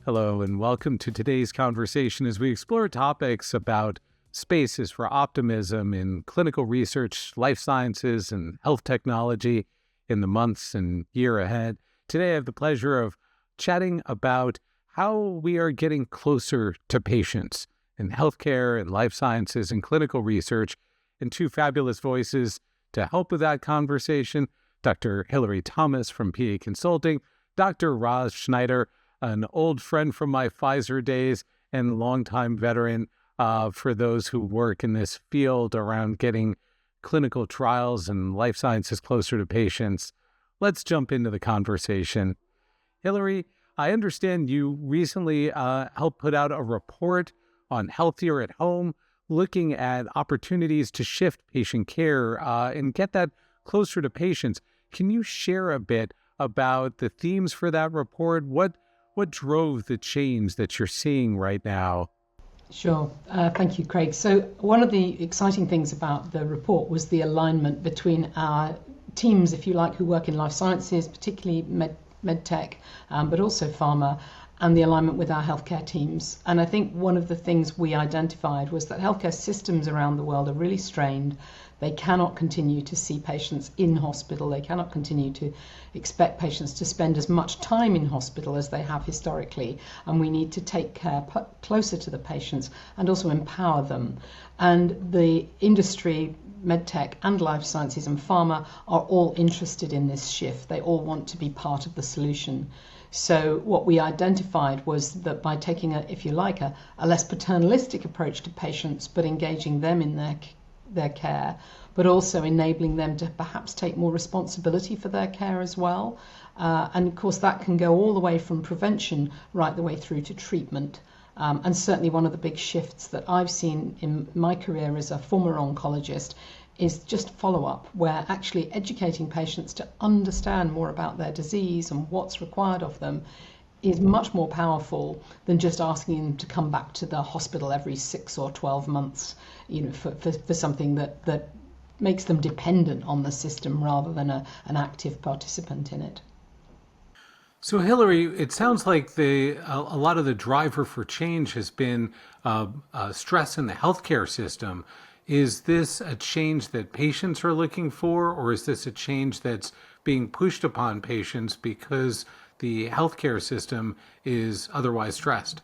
Hello, and welcome to today's conversation as we explore topics about spaces for optimism in clinical research, life sciences, and health technology in the months and year ahead. Today, I have the pleasure of chatting about how we are getting closer to patients in healthcare and life sciences and clinical research, and two fabulous voices to help with that conversation: Dr. Hilary Thomas from PA Consulting, Dr. Roslyn Schneider, an old friend from my Pfizer days and longtime veteran for those who work in this field around getting clinical trials and life sciences closer to patients. Let's jump into the conversation. Hilary, I understand you recently helped put out a report on Healthier at Home, looking at opportunities to shift patient care and get that closer to patients. Can you share a bit about the themes for that report? What drove the change that you're seeing right now? Sure. Thank you, Craig. So one of the exciting things about the report was the alignment between our teams, if you like, who work in life sciences, particularly med tech, but also pharma, and the alignment with our healthcare teams. And I think one of the things we identified was that healthcare systems around the world are really strained. They cannot continue to see patients in hospital. They cannot continue to expect patients to spend as much time in hospital as they have historically. And we need to take care closer to the patients and also empower them. And the industry, medtech and life sciences and pharma, are all interested in this shift. They all want to be part of the solution. So what we identified was that by taking if you like, a less paternalistic approach to patients, but engaging them in their care, but also enabling them to perhaps take more responsibility for their care as well. And of course, that can go all the way from prevention right the way through to treatment. And certainly one of the big shifts that I've seen in my career as a former oncologist is just follow-up, where actually educating patients to understand more about their disease and what's required of them is much more powerful than just asking them to come back to the hospital every 6 or 12 months, for something that makes them dependent on the system rather than an active participant in it. So, Hilary, it sounds like a lot of the driver for change has been stress in the healthcare system. Is this a change that patients are looking for, or is this a change that's being pushed upon patients because the healthcare system is otherwise stressed?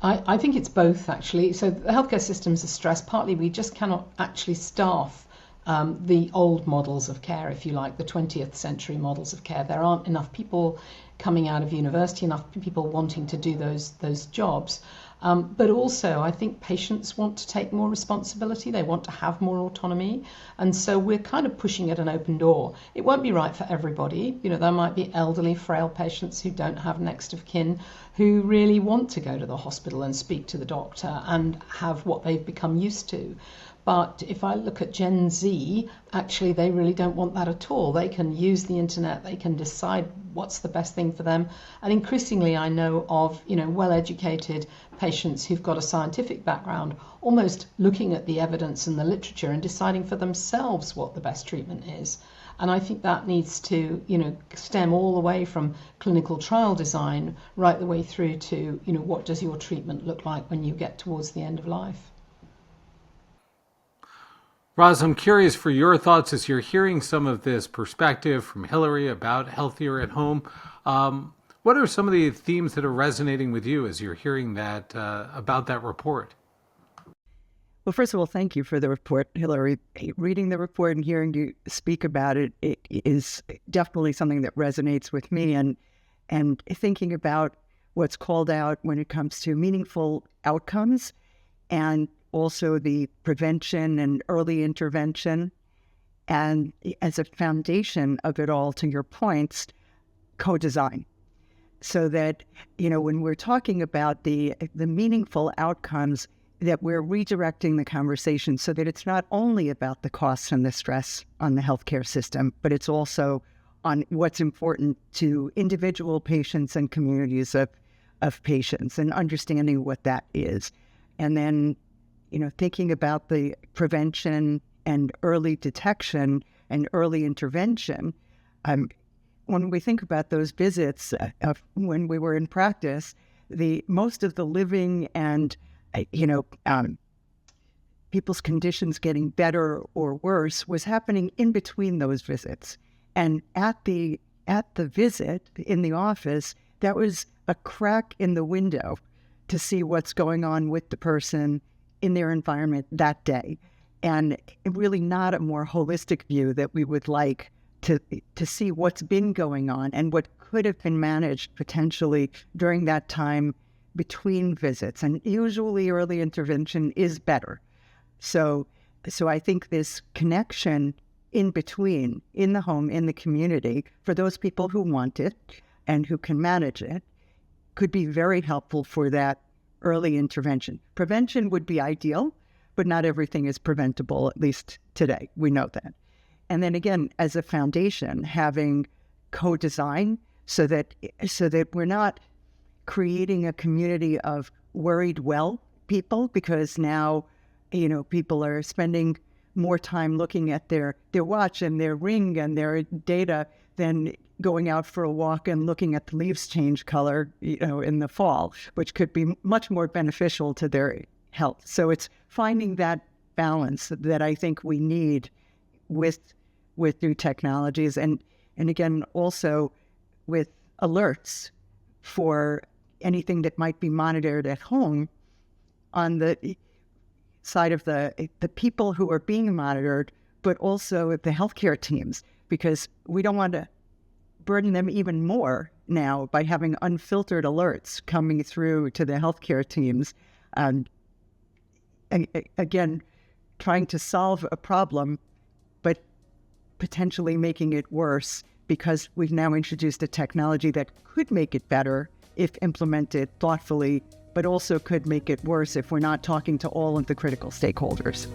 I think it's both, actually. So the healthcare systems are stressed. Partly we just cannot actually staff the old models of care, if you like, the 20th century models of care. There aren't enough people coming out of university, enough people wanting to do those jobs. But also, I think patients want to take more responsibility. They want to have more autonomy. And so we're kind of pushing at an open door. It won't be right for everybody. There might be elderly, frail patients who don't have next of kin who really want to go to the hospital and speak to the doctor and have what they've become used to. But if I look at Gen Z, actually they really don't want that at all. They can use the internet, they can decide what's the best thing for them. And increasingly I know of, well-educated patients who've got a scientific background, almost looking at the evidence and the literature and deciding for themselves what the best treatment is. And I think that needs to, stem all the way from clinical trial design right the way through to, what does your treatment look like when you get towards the end of life? Roz, I'm curious for your thoughts as you're hearing some of this perspective from Hilary about Healthier at Home. What are some of the themes that are resonating with you as you're hearing that about that report? Well, first of all, thank you for the report, Hilary. Reading the report and hearing you speak about it, it is definitely something that resonates with me. And thinking about what's called out when it comes to meaningful outcomes and also the prevention and early intervention, and as a foundation of it all, to your points, co-design. So that, when we're talking about the meaningful outcomes, that we're redirecting the conversation so that it's not only about the costs and the stress on the healthcare system, but it's also on what's important to individual patients and communities of patients, and understanding what that is. And then thinking about the prevention and early detection and early intervention. When we think about those visits when we were in practice, the most of the living and, people's conditions getting better or worse was happening in between those visits. And at the visit in the office, that was a crack in the window to see what's going on with the person in their environment that day. And really not a more holistic view that we would like to see what's been going on and what could have been managed potentially during that time between visits. And usually early intervention is better. So I think this connection in between, in the home, in the community, for those people who want it and who can manage it, could be very helpful for that early intervention. Prevention would be ideal, but not everything is preventable, at least today. We know that. And then again, as a foundation, having co-design so that we're not creating a community of worried well people, because now, people are spending more time looking at their watch and their ring and their data than going out for a walk and looking at the leaves change color, in the fall, which could be much more beneficial to their health. So it's finding that balance that I think we need with new technologies, and again, also with alerts for anything that might be monitored at home on the side of the people who are being monitored, but also the healthcare teams, because we don't want to burden them even more now by having unfiltered alerts coming through to the healthcare teams. Again, trying to solve a problem, but potentially making it worse because we've now introduced a technology that could make it better if implemented thoughtfully, but also could make it worse if we're not talking to all of the critical stakeholders.